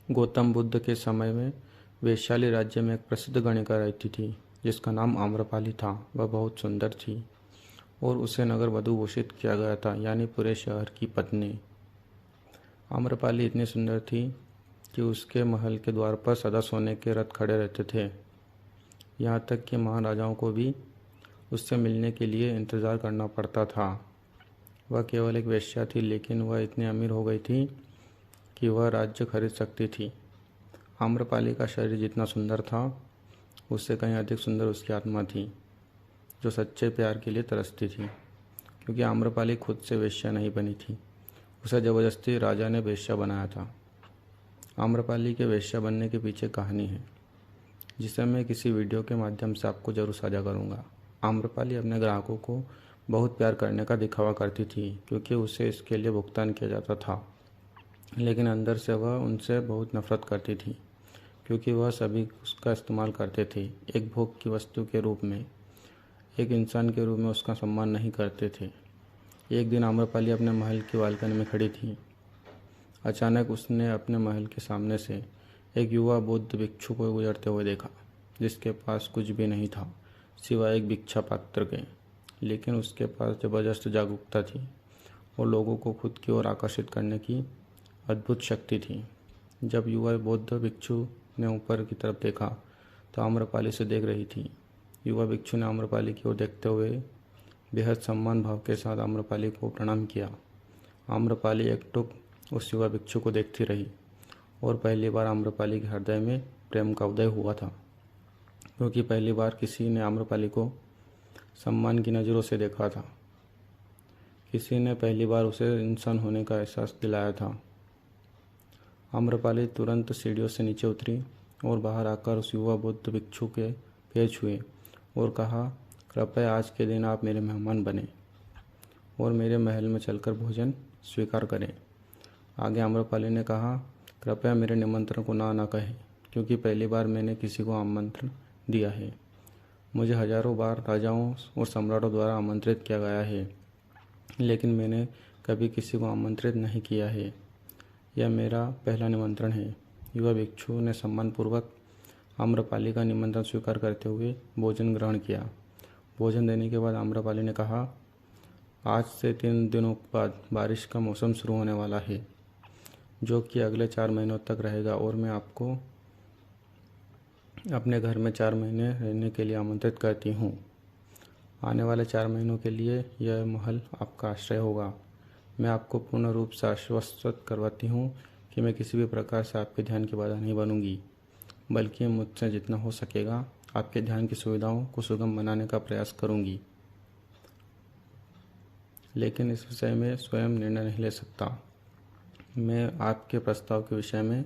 गौतम बुद्ध के समय में वैशाली राज्य में एक प्रसिद्ध गणिका रहती थी जिसका नाम आम्रपाली था। वह बहुत सुंदर थी और उसे नगर वधु घोषित किया गया था, यानी पूरे शहर की पत्नी। आम्रपाली इतनी सुंदर थी कि उसके महल के द्वार पर सदा सोने के रथ खड़े रहते थे। यहाँ तक कि महाराजाओं को भी उससे मिलने के लिए इंतज़ार करना पड़ता था। वह केवल एक वेश्या थी, लेकिन वह इतनी अमीर हो गई थी कि वह राज्य खरीद सकती थी। आम्रपाली का शरीर जितना सुंदर था, उससे कहीं अधिक सुंदर उसकी आत्मा थी, जो सच्चे प्यार के लिए तरसती थी। क्योंकि आम्रपाली खुद से वेश्या नहीं बनी थी, उसे ज़बरदस्ती राजा ने वेश्या बनाया था। आम्रपाली के वेश्या बनने के पीछे कहानी है, जिसे मैं किसी वीडियो के माध्यम से आपको ज़रूर साझा करूँगा। आम्रपाली अपने ग्राहकों को बहुत प्यार करने का दिखावा करती थी, क्योंकि उसे इसके लिए भुगतान किया जाता था, लेकिन अंदर से वह उनसे बहुत नफरत करती थी, क्योंकि वह सभी उसका इस्तेमाल करते थे। एक भोग की वस्तु के रूप में, एक इंसान के रूप में उसका सम्मान नहीं करते थे। एक दिन आम्रपाली अपने महल की बालकनी में खड़ी थी। अचानक उसने अपने महल के सामने से एक युवा बौद्ध भिक्षु को गुजरते हुए देखा, जिसके पास कुछ भी नहीं था सिवाय एक भिक्षा पात्र के। लेकिन उसके पास ज़बरदस्त जागरूकता थी और लोगों को खुद की ओर आकर्षित करने की अद्भुत शक्ति थी। जब युवा बौद्ध भिक्षु ने ऊपर की तरफ देखा तो आम्रपाली से देख रही थी। युवा भिक्षु ने आम्रपाली की ओर देखते हुए बेहद सम्मान भाव के साथ आम्रपाली को प्रणाम किया। आम्रपाली एकटुक उस युवा भिक्षु को देखती रही और पहली बार आम्रपाली के हृदय में प्रेम का उदय हुआ था, क्योंकि पहली बार किसी ने आम्रपाली को सम्मान की नज़रों से देखा था। किसी ने पहली बार उसे इंसान होने का एहसास दिलाया था। आम्रपाली तुरंत सीढ़ियों से नीचे उतरी और बाहर आकर उस युवा बौद्ध भिक्षु के पैर छुए और कहा, कृपया आज के दिन आप मेरे मेहमान बने और मेरे महल में चलकर भोजन स्वीकार करें। आगे आम्रपाली ने कहा, कृपया मेरे निमंत्रण को ना कहें, क्योंकि पहली बार मैंने किसी को आमंत्रण दिया है। मुझे हजारों बार राजाओं और सम्राटों द्वारा आमंत्रित किया गया है, लेकिन मैंने कभी किसी को आमंत्रित नहीं किया है। यह मेरा पहला निमंत्रण है। युवा भिक्षु ने सम्मानपूर्वक आम्रपाली का निमंत्रण स्वीकार करते हुए भोजन ग्रहण किया। भोजन देने के बाद आम्रपाली ने कहा, आज से 3 दिनों बाद बारिश का मौसम शुरू होने वाला है, जो कि अगले 4 महीनों तक रहेगा, और मैं आपको अपने घर में 4 महीने रहने के लिए आमंत्रित करती हूँ। आने वाले 4 महीनों के लिए यह महल आपका आश्रय होगा। मैं आपको पूर्ण रूप से आश्वस्त करवाती हूँ कि मैं किसी भी प्रकार से आपके ध्यान की बाधा नहीं बनूंगी, बल्कि मुझसे जितना हो सकेगा आपके ध्यान की सुविधाओं को सुगम बनाने का प्रयास करूंगी। लेकिन इस विषय में स्वयं निर्णय नहीं ले सकता। मैं आपके प्रस्ताव के विषय में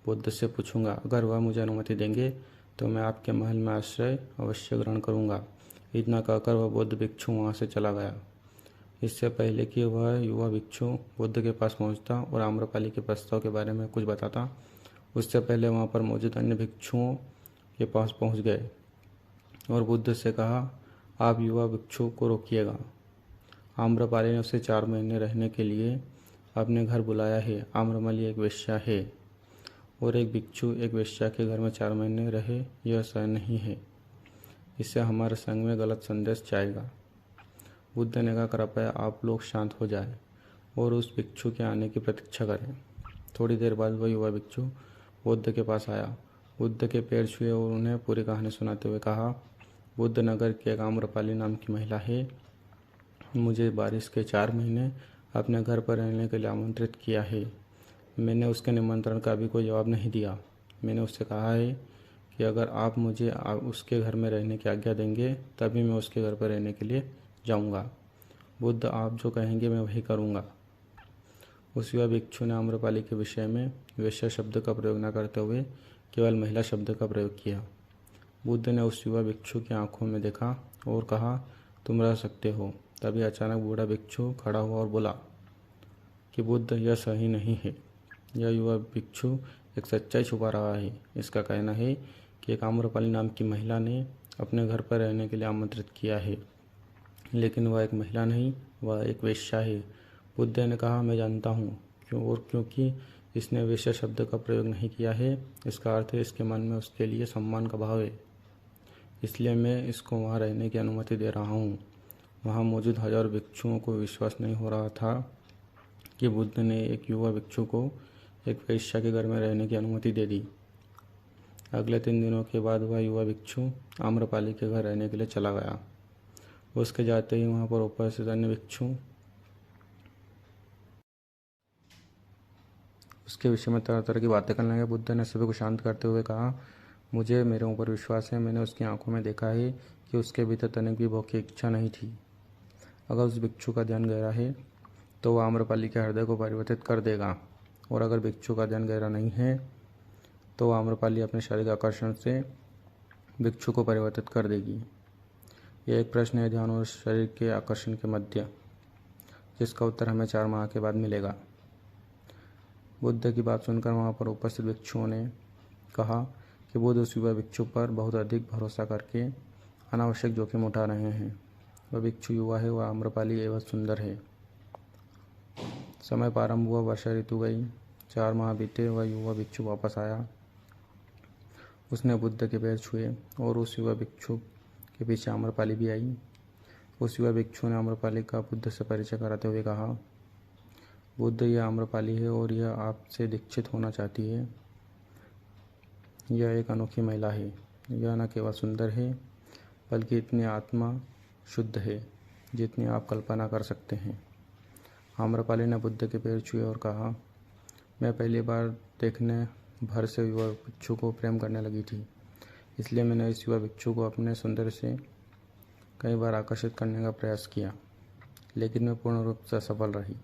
बुद्ध से पूछूंगा। अगर वह मुझे अनुमति देंगे तो मैं आपके महल में आश्रय अवश्य ग्रहण करूंगा। इतना कहकर वह बौद्ध भिक्षु वहाँ से चला गया। इससे पहले कि वह युवा भिक्षु बुद्ध के पास पहुंचता और आम्रपाली के प्रस्ताव के बारे में कुछ बताता, उससे पहले वहां पर मौजूद अन्य भिक्षुओं के पास पहुंच गए और बुद्ध से कहा, आप युवा भिक्षु को रोकिएगा। आम्रपाली ने उसे 4 महीने रहने के लिए अपने घर बुलाया है। आम्रपाली एक वेश्या है और एक भिक्षु एक वेश्या के घर में 4 महीने रहे, यह सही नहीं है। इससे हमारे संघ में गलत संदेश जाएगा। बुद्ध ने कहा, कृपया आप लोग शांत हो जाएं और उस भिक्षु के आने की प्रतीक्षा करें। थोड़ी देर बाद वह युवा भिक्षु बुद्ध के पास आया, बुद्ध के पैर छुए और उन्हें पूरी कहानी सुनाते हुए कहा, बुद्ध नगर की एक आम्रपाली नाम की महिला है। मुझे बारिश के 4 महीने अपने घर पर रहने के लिए आमंत्रित किया है। मैंने उसके निमंत्रण का भी कोई जवाब नहीं दिया। मैंने उससे कहा है कि अगर आप मुझे उसके घर में रहने की आज्ञा देंगे तभी मैं उसके घर पर रहने के लिए जाऊंगा। बुद्ध आप जो कहेंगे मैं वही करूंगा। उस युवा भिक्षु ने आम्रपाली के विषय में वेश्या शब्द का प्रयोग न करते हुए केवल महिला शब्द का प्रयोग किया। बुद्ध ने उस युवा भिक्षु की आंखों में देखा और कहा, तुम रह सकते हो। तभी अचानक बूढ़ा भिक्षु खड़ा हुआ और बोला कि बुद्ध, यह सही नहीं है। यह युवा भिक्षु एक सच्चाई छुपा रहा है। इसका कहना है कि एक आम्रपाली नाम की महिला ने अपने घर पर रहने के लिए आमंत्रित किया है, लेकिन वह एक महिला नहीं, वह एक वेश्या है। बुद्ध ने कहा, मैं जानता हूँ क्यों, और क्योंकि इसने वेश्या शब्द का प्रयोग नहीं किया है। इसका अर्थ है इसके मन में उसके लिए सम्मान का भाव है, इसलिए मैं इसको वहाँ रहने की अनुमति दे रहा हूँ। वहाँ मौजूद हजारों भिक्षुओं को विश्वास नहीं हो रहा था कि बुद्ध ने एक युवा भिक्षु को एक वेश्या के घर में रहने की अनुमति दे दी। अगले 3 दिनों के बाद वह युवा भिक्षु आम्रपाली के घर रहने के लिए चला गया। उसके जाते ही वहाँ पर उपस्थित अन्य भिक्षु उसके विषय में तरह तरह की बातें करने लगे। बुद्ध ने सभी को शांत करते हुए कहा, मुझे मेरे ऊपर विश्वास है, मैंने उसकी आंखों में देखा है कि उसके भीतर तनिक भी भोग की इच्छा नहीं थी। अगर उस भिक्षु का ध्यान गहरा है तो वह आम्रपाली के हृदय को परिवर्तित कर देगा, और अगर भिक्षु का ध्यान गहरा नहीं है तो आम्रपाली अपने शारीरिक आकर्षण से भिक्षु को परिवर्तित कर देगी। यह एक प्रश्न है ध्यान और शरीर के आकर्षण के मध्य, जिसका उत्तर हमें 4 माह के बाद मिलेगा। बुद्ध की बात सुनकर वहाँ पर उपस्थित भिक्षुओं ने कहा कि बुद्ध उस युवा भिक्षु पर बहुत अधिक भरोसा करके अनावश्यक जोखिम उठा रहे हैं। वह भिक्षु युवा है, वह आम्रपाली एवं सुंदर है। समय प्रारंभ हुआ, वर्षा ऋतु गई, 4 माह बीते, वह युवा भिक्षु वापस आया। उसने बुद्ध के पैर छुए और उस युवा भिक्षु के पीछे आम्रपाली भी आई। उस युवा भिक्षु ने आम्रपाली का बुद्ध से परिचय कराते हुए कहा, बुद्ध, यह आम्रपाली है और यह आपसे दीक्षित होना चाहती है। यह एक अनोखी महिला है। यह न केवल सुंदर है बल्कि इतनी आत्मा शुद्ध है जितनी आप कल्पना कर सकते हैं। आम्रपाली ने बुद्ध के पैर छुए और कहा, मैं पहली बार देखने भर से युवा भिक्षु को प्रेम करने लगी थी, इसलिए मैंने इस युवा भिक्षु को अपने सौंदर्य से कई बार आकर्षित करने का प्रयास किया, लेकिन मैं पूर्ण रूप से असफल रही।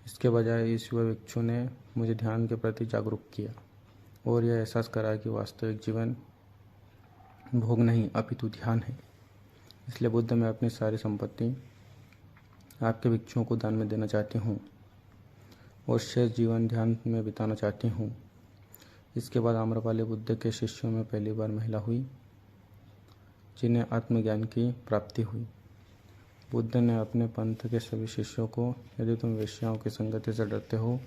इसके बजाय इस युवा भिक्षु ने मुझे ध्यान के प्रति जागरूक किया और यह एहसास कराया कि वास्तविक जीवन भोग नहीं अपितु ध्यान है। इसलिए बुद्ध, मैं अपनी सारी संपत्ति आपके भिक्षुओं को दान में देना चाहती हूँ और शेष जीवन ध्यान में बिताना चाहती हूँ। इसके बाद आम्रपाली बुद्ध के शिष्यों में पहली बार महिला हुई जिन्हें आत्मज्ञान की प्राप्ति हुई। बुद्ध ने अपने पंथ के सभी शिष्यों को, यदि तुम वेश्याओं की संगति से डरते हो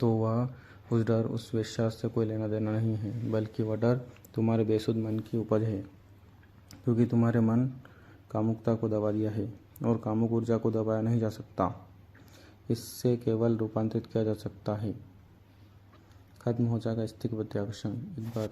तो वह उस डर उस वेश्या से कोई लेना देना नहीं है, बल्कि वह डर तुम्हारे बेसुध मन की उपज है, क्योंकि तुम्हारे मन कामुकता को दबा दिया है और कामुक ऊर्जा को दबाया नहीं जा सकता। इससे केवल रूपांतरित किया जा सकता है। खत्म हो जाएगा स्थिक प्रत्याकर्षण। एक बार